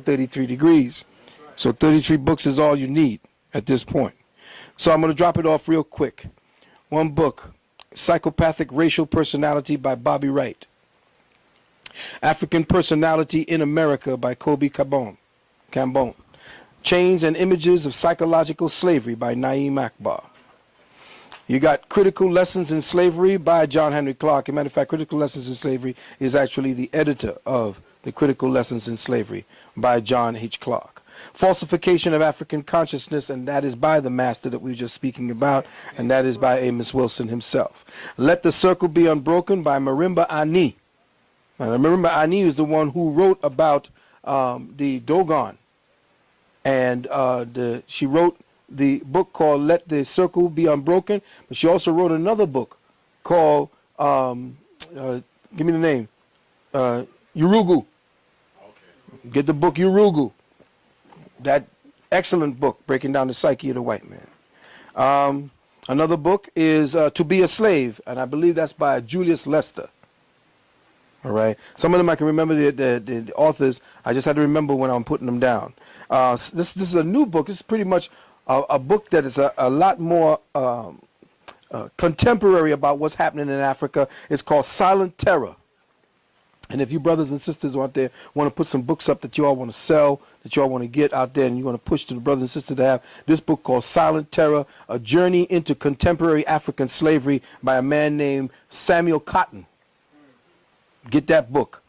33 degrees. So 33 books is all you need at this point. So I'm going to drop it off real quick. One book, Psychopathic Racial Personality by Bobby Wright. African Personality in America by Kobe Cambone. Chains and Images of Psychological Slavery by Naeem Akbar. You got Critical Lessons in Slavery by John Henry Clark. As a matter of fact, Critical Lessons in Slavery is actually the editor of the Critical Lessons in Slavery by John H. Clark. Falsification of African Consciousness, and that is by the master that we were just speaking about, and that is by Amos Wilson himself. Let the Circle Be Unbroken by Marimba Ani. Now, Marimba Ani is the one who wrote about the Dogon, and she wrote the book called Let the Circle Be Unbroken, but she also wrote another book called, give me the name, Urugu. Okay. Get the book Urugu. That excellent book, breaking down the psyche of the white man. Another book is To Be a Slave, and I believe that's by Julius Lester. All right. Some of them I can remember the authors. I just had to remember when I'm putting them down. This is a new book. This is pretty much a book that is a lot more contemporary about what's happening in Africa. It's called Silent Terror. And if you brothers and sisters out there want to put some books up that you all want to sell, that you all want to get out there, and you want to push to the brothers and sisters to have this book called Silent Terror, A Journey into Contemporary African Slavery by a man named Samuel Cotton. Get that book.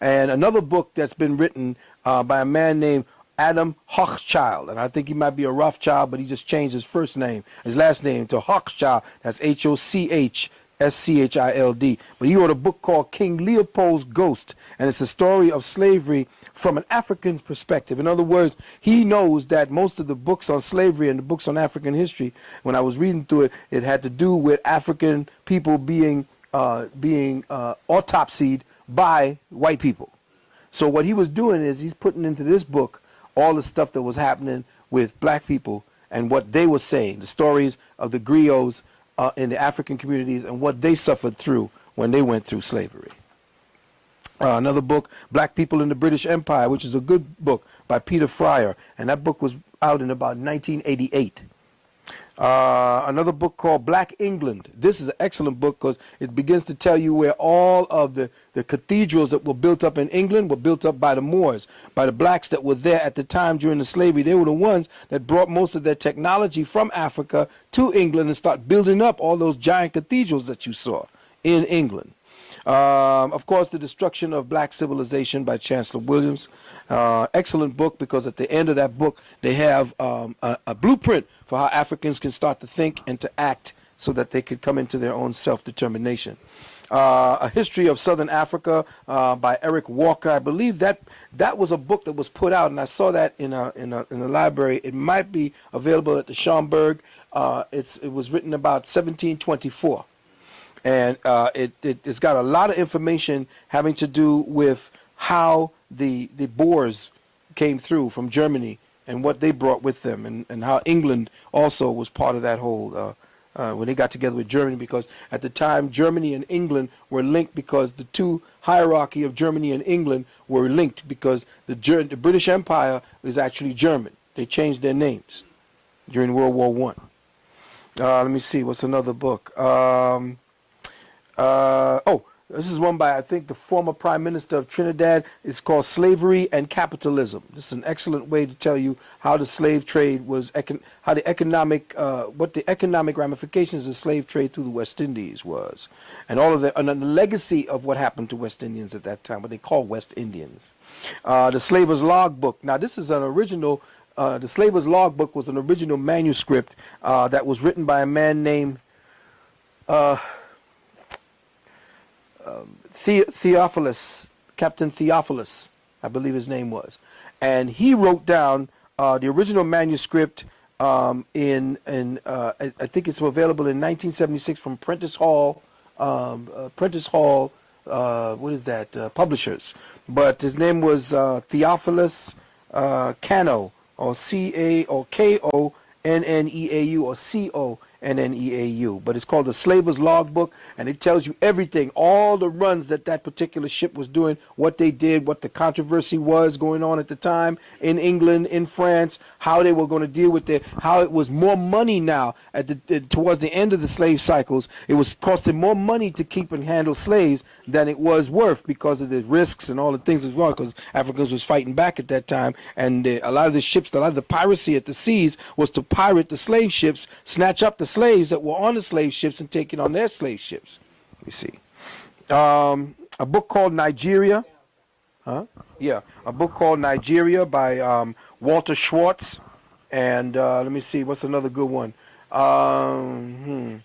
And another book that's been written by a man named Adam Hochschild, and I think he might be a Rothschild, but he just changed his last name to Hochschild. That's Hochschild. But he wrote a book called King Leopold's Ghost, and it's a story of slavery from an African's perspective. In other words, he knows that most of the books on slavery and the books on African history, when I was reading through it, it had to do with African people being autopsied by white people. So what he was doing is he's putting into this book all the stuff that was happening with black people and what they were saying, the stories of the griots in the African communities and what they suffered through when they went through slavery. Another book, Black People in the British Empire, which is a good book by Peter Fryer, and that book was out in about 1988. Another book called Black England. This is an excellent book because it begins to tell you where all of the cathedrals that were built up in England were built up by the Moors, by the blacks that were there at the time during the slavery. They were the ones that brought most of their technology from Africa to England and start building up all those giant cathedrals that you saw in England. Of course, The Destruction of Black Civilization by Chancellor Williams. Excellent book because at the end of that book they have a blueprint for how Africans can start to think and to act so that they could come into their own self-determination. A History of Southern Africa by Eric Walker. I believe that was a book that was put out, and I saw that in a library. It might be available at the Schomburg. It was written about 1724. And it's got a lot of information having to do with how the Boers came through from Germany and what they brought with them, and how England also was part of that whole, when they got together with Germany, because at the time Germany and England were linked because the two hierarchy of Germany and England were linked because the British Empire is actually German. They changed their names during World War I. Let me see, what's another book? This is one by, I think, the former Prime Minister of Trinidad. It's called Slavery and Capitalism. This is an excellent way to tell you how the slave trade was, what the economic ramifications of the slave trade through the West Indies was, and all of and the legacy of what happened to West Indians at that time, what they call West Indians. The Slaver's Logbook. Now, this is an original. The Slaver's Logbook was an original manuscript that was written by a man named Theophilus, Captain Theophilus, I believe his name was, and he wrote down the original manuscript I think it's available in 1976 from Prentice Hall, Publishers, but his name was Theophilus Cano, or Canoneau, or N-N-E-A-U. But it's called the Slaver's Logbook, and it tells you everything, all the runs that that particular ship was doing, what they did, what the controversy was going on at the time in England, in France, how they were going to deal with it, how it was more money now towards the end of the slave cycles. It was costing more money to keep and handle slaves than it was worth because of the risks and all the things as well, because Africans was fighting back at that time, and a lot of the ships, a lot of the piracy at the seas was to pirate the slave ships, snatch up the slaves that were on the slave ships and take it on their slave ships. You see. A book called Nigeria. Yeah, a book called Nigeria by Walter Schwartz. And let me see, what's another good one? Well,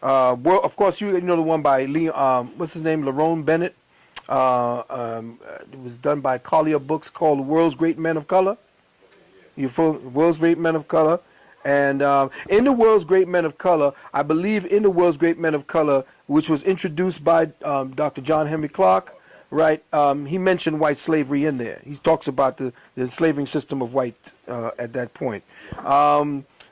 of course, you know the one by what's his name, Lerone Bennett. It was done by Collier Books, called The World's Great Men of Color. World's Great Men of Color. And in The World's Great Men of Color, I believe in The World's Great Men of Color, which was introduced by Dr. John Henry Clark, right? He mentioned white slavery in there. He talks about the enslaving system of white at that point.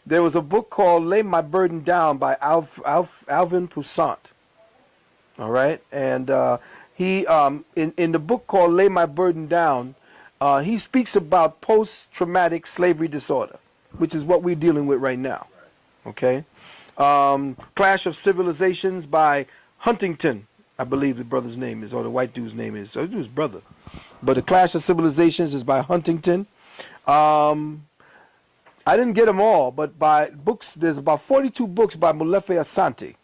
There was a book called Lay My Burden Down by Alvin Poussant. All right? And he, in the book called Lay My Burden Down, he speaks about post-traumatic slavery disorder, which is what we're dealing with right now. Okay? Clash of Civilizations by Huntington, I believe the brother's name is, or the white dude's name is. So it was his brother. But the Clash of Civilizations is by Huntington. I didn't get them all, but by books, there's about 42 books by Molefe Asante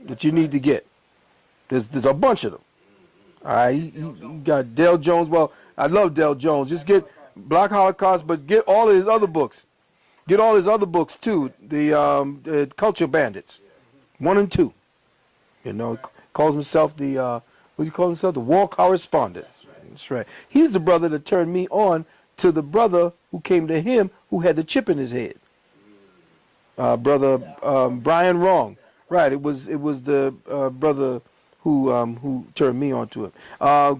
that you need to get. There's a bunch of them. All right, you got Dale Jones. Well, I love Dale Jones. Just get Black Holocaust, but get all of his other books. Get all his other books too. The Culture Bandits, 1 and 2. You know, calls himself the what do you call himself? The War Correspondent. That's right. He's the brother that turned me on to the brother who came to him who had the chip in his head. Brother Brian Wrong. Right. It was the brother who turned me on to it.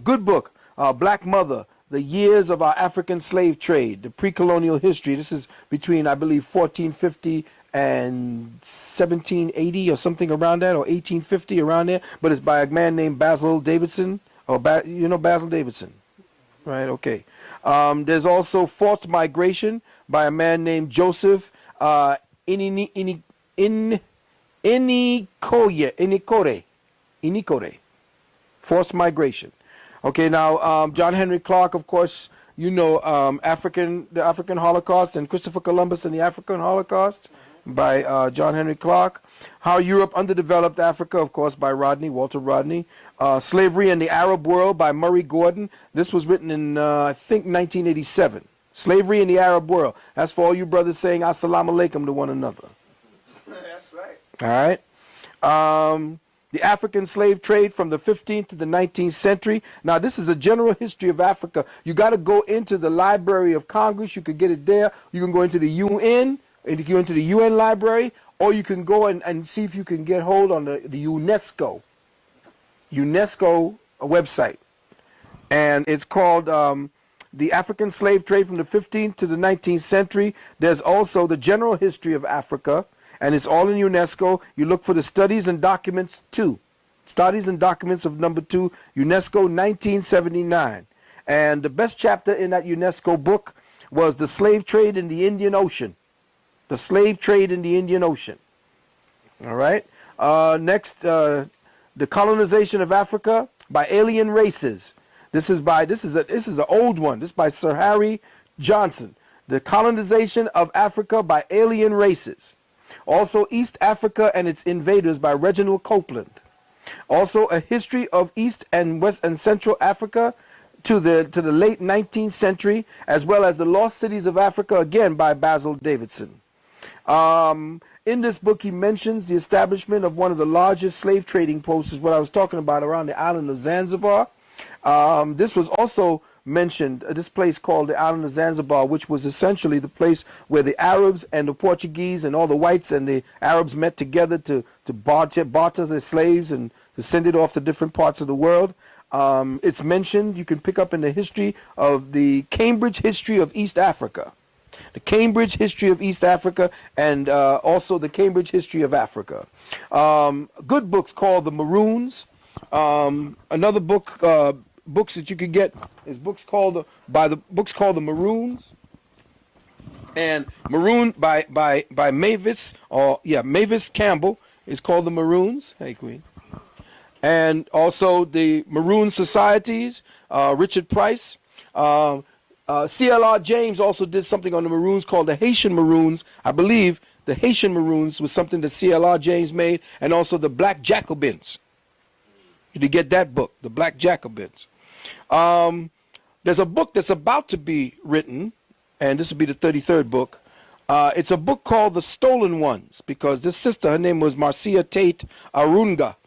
Good book. Black Mother, The Years of Our African Slave Trade, the Pre-Colonial History. This is between, I believe, 1450 and 1780 or something around that, or 1850, around there. But it's by a man named Basil Davidson. You know Basil Davidson? Right, okay. There's also Forced Migration by a man named Joseph Inikore. Forced Migration. Okay, now John Henry Clark, of course, you know the African Holocaust, and Christopher Columbus and the African Holocaust by John Henry Clark. How Europe Underdeveloped Africa, of course, by Walter Rodney. Slavery in the Arab World by Murray Gordon. This was written in, I think, 1987. Slavery in the Arab World. That's for all you brothers saying assalamu alaikum to one another. That's right. All right. The African slave trade from the 15th to the 19th century. Now, this is a general history of Africa. You got to go into the Library of Congress. You could get it there. You can go into the UN, and you go into the UN library, or you can go and see if you can get hold on the UNESCO website. And it's called The African Slave Trade from the 15th to the 19th Century. There's also the General History of Africa, and it's all in UNESCO. You look for the Studies and Documents 2. Studies and Documents of number 2, UNESCO 1979. And the best chapter in that UNESCO book was The Slave Trade in the Indian Ocean. The Slave Trade in the Indian Ocean. All right. Next, The Colonization of Africa by Alien Races. This is an old one. This is by Sir Harry Johnson. The Colonization of Africa by Alien Races. Also, East Africa and Its Invaders by Reginald Copeland. Also, A History of East and West and Central Africa to the late 19th century, as well as The Lost Cities of Africa, again by Basil Davidson. In this book, he mentions the establishment of one of the largest slave trading posts, is what I was talking about, around the island of Zanzibar. This was also mentioned, this place called the island of Zanzibar, which was essentially the place where the Arabs and the Portuguese and all the whites and the Arabs met together to barter their slaves and to send it off to different parts of the world. It's mentioned, you can pick up in the history of the Cambridge History of East Africa. The Cambridge History of East Africa, and also the Cambridge History of Africa. Good books called The Maroons. Another book, books that you could get is books called The Maroons. And Maroon by Mavis, Mavis Campbell is called The Maroons. Hey, Queen. And also the Maroon Societies, Richard Price. C.L.R. James also did something on the Maroons called the Haitian Maroons. I believe the Haitian Maroons was something that C.L.R. James made, and also the Black Jacobins. You need to get that book, the Black Jacobins. There's a book that's about to be written, and this will be the 33rd book. It's a book called The Stolen Ones, because this sister, her name was Marcia Tate Arunga.